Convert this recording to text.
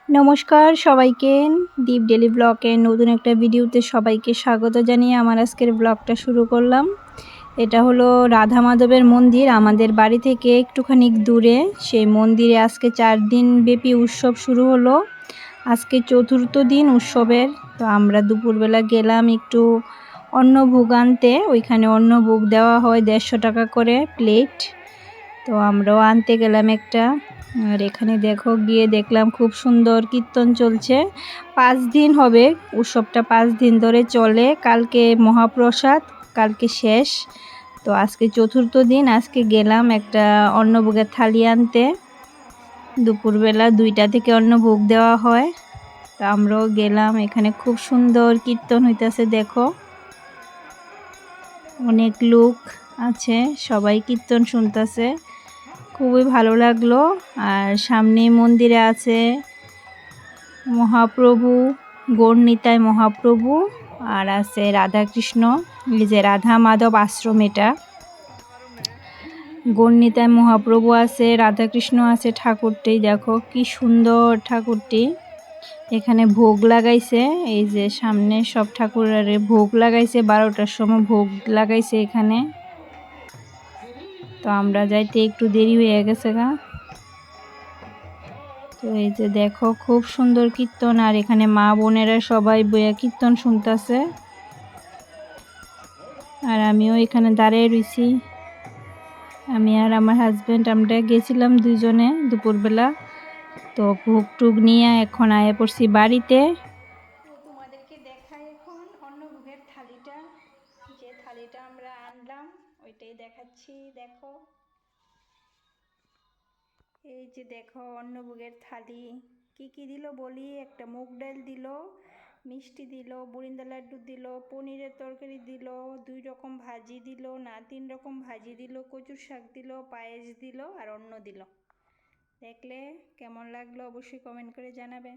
নমস্কার সবাইকে, দীপ ডেলি ব্লগের নতুন একটা ভিডিওতে সবাইকে স্বাগত জানিয়ে আমার আজকের ব্লগটা শুরু করলাম। এটা হলো রাধা মাধবের মন্দির, আমাদের বাড়ি থেকে একটুখানি দূরে। সেই মন্দিরে আজকে 4 দিন ব্যাপী উৎসব শুরু হলো। আজকে চতুর্থ দিন উৎসবের। তো আমরা দুপুরবেলা গেলাম একটু অন্নভোগ আনতে। ওইখানে অন্নভোগ দেওয়া হয় 150 টাকা করে প্লেট। তো আমরাও আনতে গেলাম একটা। আর এখানে দেখো, গিয়ে দেখলাম খুব সুন্দর কীর্তন চলছে। 5 দিন হবে উৎসবটা, 5 দিন ধরে চলে। কালকে মহাপ্রসাদ, কালকে শেষ। তো আজকে চতুর্থ দিন। আজকে গেলাম একটা অন্নভোগের থালি আনতে। দুপুরবেলা 2টা থেকে অন্নভোগ দেওয়া হয়। তো আমরাও গেলাম। এখানে খুব সুন্দর কীর্তন হইতেছে, দেখো অনেক লোক আছে, সবাই কীর্তন শুনতেছে, খুবই ভালো লাগলো। আর সামনে মন্দিরে আছে মহাপ্রভু, গৌরনিতাই মহাপ্রভু, আর আছে রাধাকৃষ্ণ। এই যে রাধা মাধব আশ্রম, এটা গৌরনিতাই মহাপ্রভু আছে, রাধাকৃষ্ণ আছে। ঠাকুরটি দেখো কি সুন্দর ঠাকুরটি। এখানে ভোগ লাগাইছে, এই যে সামনে সব ঠাকুরের ভোগ লাগাইছে, 12টার সময় ভোগ লাগাইছে এখানে। তো আমরা যাইতে একটু দেরি হয়ে গেছে গা। তো এই যে দেখো খুব সুন্দর কীর্তন, আর এখানে মা বোনেরা সবাই বইয়া কীর্তন শুনতেছে। আর আমিও এখানে দাঁড়িয়ে রইছি। আমি আর আমার হাজব্যান্ড আমরা গেছিলাম দুইজনে দুপুরবেলা। তো ভোগ টুগ নিয়ে এখন আয়া পড়ছি বাড়িতে। তো তোমাদেরকে দেখাই এখন অন্নভোগের থালিটা, যে থালিটা আমরা আনলাম ওইটাই দেখাচ্ছি। দেখো, এই যে দেখো অন্নভোগের থালি। কি কি দিল বলি, একটা মুগ ডাল দিল, মিষ্টি দিল, বুরিন্দা লাড্ডু দিল, পনিরের তরকারি দিল, 2 রকম ভাজি দিল, না 3 রকম ভাজি দিল, কচুর শাক দিল, পায়েস দিল আর অন্ন দিল। দেখলে কেমন লাগলো অবশ্যই কমেন্ট করে জানাবে।